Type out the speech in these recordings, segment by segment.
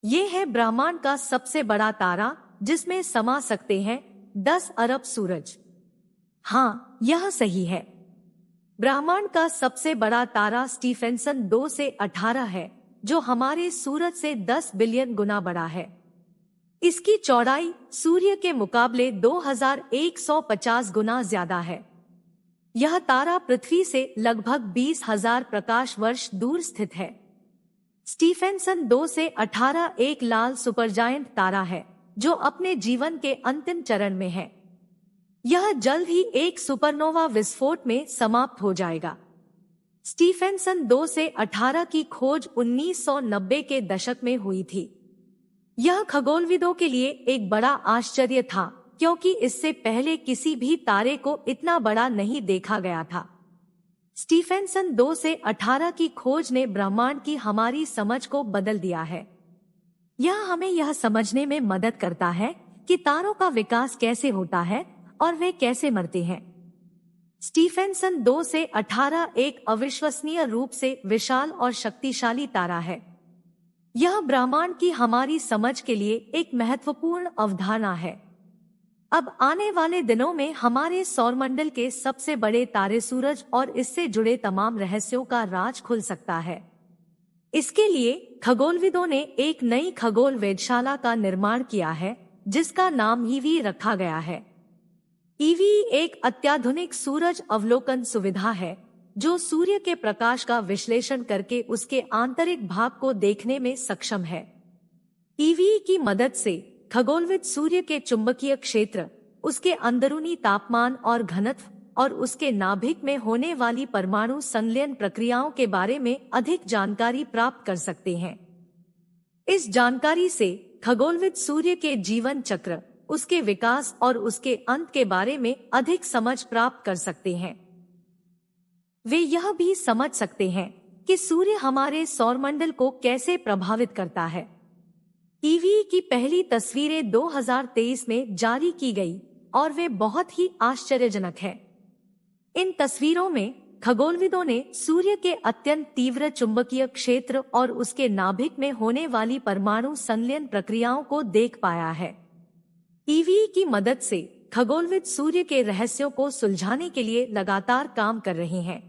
ये है ब्रह्मांड का सबसे बड़ा तारा जिसमें समा सकते हैं 10 अरब सूरज। हाँ, यह सही है। ब्रह्मांड का सबसे बड़ा तारा स्टीफेंसन 2 से 18 है, जो हमारे सूरज से 10 बिलियन गुना बड़ा है। इसकी चौड़ाई सूर्य के मुकाबले 2150 गुना ज्यादा है। यह तारा पृथ्वी से लगभग 20,000 प्रकाश वर्ष दूर स्थित है। स्टीफेंसन 2 से 18 एक लाल सुपरजायंट तारा है, जो अपने जीवन के अंतिम चरण में है। यह जल्द ही एक सुपरनोवा विस्फोट में समाप्त हो जाएगा। स्टीफेंसन 2 से 18 की खोज 1990 के दशक में हुई थी। यह खगोलविदों के लिए एक बड़ा आश्चर्य था, क्योंकि इससे पहले किसी भी तारे को इतना बड़ा नहीं देखा गया था। स्टीफेंसन 2 से 18 की खोज ने ब्रह्मांड की हमारी समझ को बदल दिया है। यह हमें यह समझने में मदद करता है कि तारों का विकास कैसे होता है और वे कैसे मरते हैं। स्टीफेंसन 2 से 18 एक अविश्वसनीय रूप से विशाल और शक्तिशाली तारा है। यह ब्रह्मांड की हमारी समझ के लिए एक महत्वपूर्ण अवधारणा है। अब आने वाले दिनों में हमारे सौरमंडल के सबसे बड़े तारे सूरज और इससे जुड़े तमाम रहस्यों का राज खुल सकता है। इसके लिए खगोलविदों ने एक नई खगोल वेधशाला का निर्माण किया है, जिसका नाम ईवी रखा गया है। ईवी एक अत्याधुनिक सूरज अवलोकन सुविधा है, जो सूर्य के प्रकाश का विश्लेषण करके उसके आंतरिक भाग को देखने में सक्षम है। ईवी की मदद से खगोलविद सूर्य के चुंबकीय क्षेत्र, उसके अंदरूनी तापमान और घनत्व और उसके नाभिक में होने वाली परमाणु संलयन प्रक्रियाओं के बारे में अधिक जानकारी प्राप्त कर सकते हैं। इस जानकारी से खगोलविद सूर्य के जीवन चक्र, उसके विकास और उसके अंत के बारे में अधिक समझ प्राप्त कर सकते हैं। वे यह भी समझ सकते हैं कि सूर्य हमारे सौरमंडल को कैसे प्रभावित करता है। ईवी की पहली तस्वीरें 2023 में जारी की गई और वे बहुत ही आश्चर्यजनक हैं। इन तस्वीरों में खगोलविदों ने सूर्य के अत्यंत तीव्र चुंबकीय क्षेत्र और उसके नाभिक में होने वाली परमाणु संलयन प्रक्रियाओं को देख पाया है। ईवी की मदद से खगोलविद सूर्य के रहस्यों को सुलझाने के लिए लगातार काम कर रहे हैं।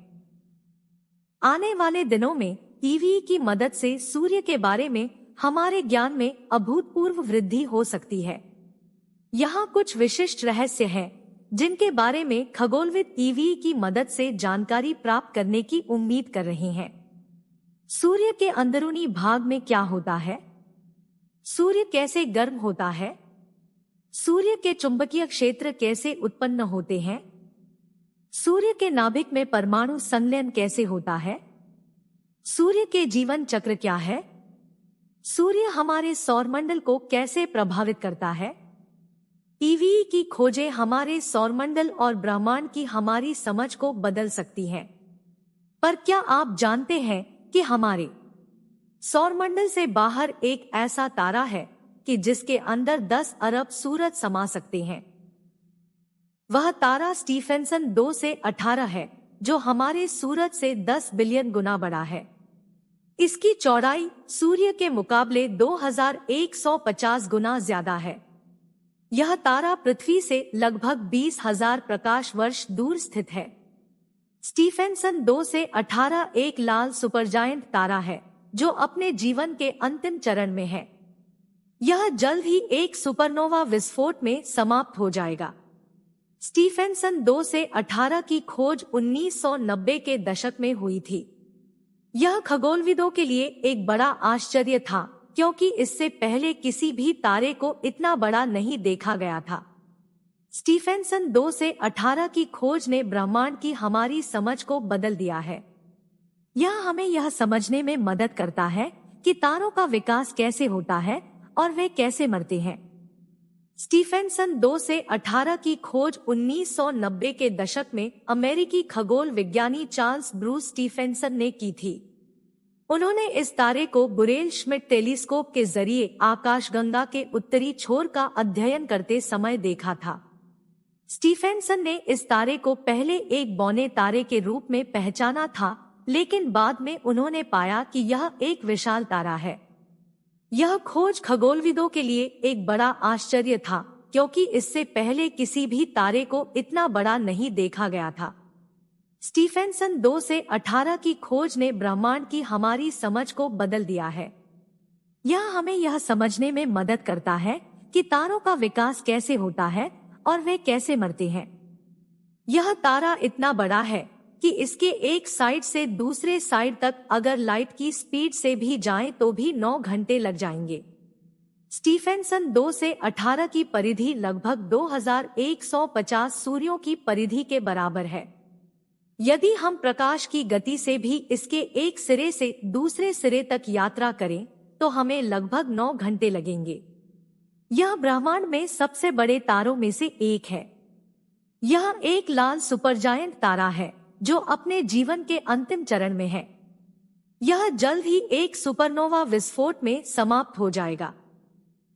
आने वाले दिनों में ईवी की मदद से सूर्य के बारे में हमारे ज्ञान में अभूतपूर्व वृद्धि हो सकती है। यहाँ कुछ विशिष्ट रहस्य हैं, जिनके बारे में खगोलविद ईवी की मदद से जानकारी प्राप्त करने की उम्मीद कर रहे हैं। सूर्य के अंदरूनी भाग में क्या होता है? सूर्य कैसे गर्म होता है? सूर्य के चुंबकीय क्षेत्र कैसे उत्पन्न होते हैं? सूर्य के नाभिक में परमाणु संलयन कैसे होता है? सूर्य के जीवन चक्र क्या है? सूर्य हमारे सौरमंडल को कैसे प्रभावित करता है? ईवी की खोजें हमारे सौरमंडल और ब्रह्मांड की हमारी समझ को बदल सकती हैं। पर क्या आप जानते हैं कि हमारे सौरमंडल से बाहर एक ऐसा तारा है कि जिसके अंदर 10 अरब सूरज समा सकते हैं? वह तारा स्टीफेंसन 2 से 18 है, जो हमारे सूरज से 10 बिलियन गुना बड़ा है। इसकी चौड़ाई सूर्य के मुकाबले 2150 गुना ज्यादा है। यह तारा पृथ्वी से लगभग 20,000 प्रकाश वर्ष दूर स्थित है। स्टीफेंसन 2 से 18 एक लाल सुपरजायंट तारा है, जो अपने जीवन के अंतिम चरण में है। यह जल्द ही एक सुपरनोवा विस्फोट में समाप्त हो जाएगा। स्टीफेंसन 2 से 18 की खोज 1990 के दशक में हुई थी। यह खगोलविदों के लिए एक बड़ा आश्चर्य था, क्योंकि इससे पहले किसी भी तारे को इतना बड़ा नहीं देखा गया था। स्टीफेंसन 2 से 18 की खोज ने ब्रह्मांड की हमारी समझ को बदल दिया है। यह हमें यह समझने में मदद करता है कि तारों का विकास कैसे होता है और वे कैसे मरते हैं। स्टीफेंसन 2 से 18 की खोज 1990 के दशक में अमेरिकी खगोल विज्ञानी चार्ल्स ब्रूस स्टीफेंसन ने की थी। उन्होंने इस तारे को बुरेल श्मिट टेलीस्कोप के जरिए आकाशगंगा के उत्तरी छोर का अध्ययन करते समय देखा था। स्टीफेंसन ने इस तारे को पहले एक बौने तारे के रूप में पहचाना था, लेकिन बाद में उन्होंने पाया कि यह एक विशाल तारा है। यह खोज खगोलविदों के लिए एक बड़ा आश्चर्य था, क्योंकि इससे पहले किसी भी तारे को इतना बड़ा नहीं देखा गया था। स्टीफेंसन 2 से 18 की खोज ने ब्रह्मांड की हमारी समझ को बदल दिया है। यह हमें यह समझने में मदद करता है कि तारों का विकास कैसे होता है और वे कैसे मरते हैं। यह तारा इतना बड़ा है कि इसके एक साइड से दूसरे साइड तक अगर लाइट की स्पीड से भी जाएं तो भी 9 घंटे लग जाएंगे। स्टीफेंसन 2 से 18 की परिधि लगभग 2150 सूर्यों की परिधि के बराबर है। यदि हम प्रकाश की गति से भी इसके एक सिरे से दूसरे सिरे तक यात्रा करें तो हमें लगभग 9 घंटे लगेंगे। यह ब्रह्मांड में सबसे बड़े तारों में से एक है। यह एक लाल सुपरजायंट तारा है जो अपने जीवन के अंतिम चरण में है। यह जल्द ही एक सुपरनोवा विस्फोट में समाप्त हो जाएगा।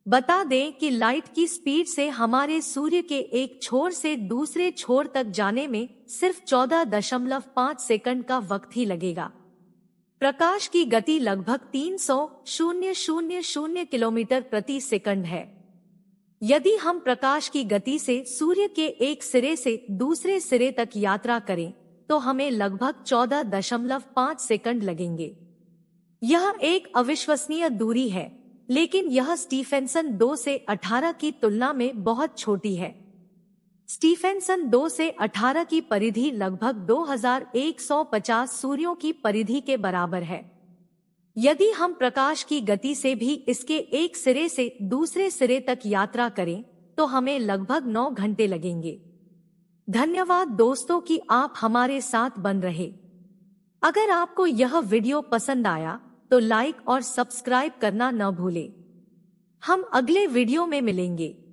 बता दें कि लाइट की स्पीड से हमारे सूर्य के एक छोर से दूसरे छोर तक जाने में सिर्फ 14.5 सेकंड का वक्त ही लगेगा। प्रकाश की गति लगभग 300,000 किलोमीटर प्रति सेकंड है। यदि हम प्रकाश की गति से सूर्य के एक सिरे से दूसरे सिरे तक यात्रा करें तो हमें लगभग 14.5 सेकंड लगेंगे। यह एक अविश्वसनीय दूरी है, लेकिन यह स्टीफेंसन 2 से 18 की तुलना में बहुत छोटी है। स्टीफेंसन 2 से 18 की परिधि लगभग 2150 सूर्यों की परिधि के बराबर है। यदि हम प्रकाश की गति से भी इसके एक सिरे से दूसरे सिरे तक यात्रा करें तो हमें लगभग 9 घंटे लगेंगे। धन्यवाद दोस्तों कि आप हमारे साथ बन रहे। अगर आपको यह वीडियो पसंद आया तो लाइक और सब्सक्राइब करना न भूलें। हम अगले वीडियो में मिलेंगे।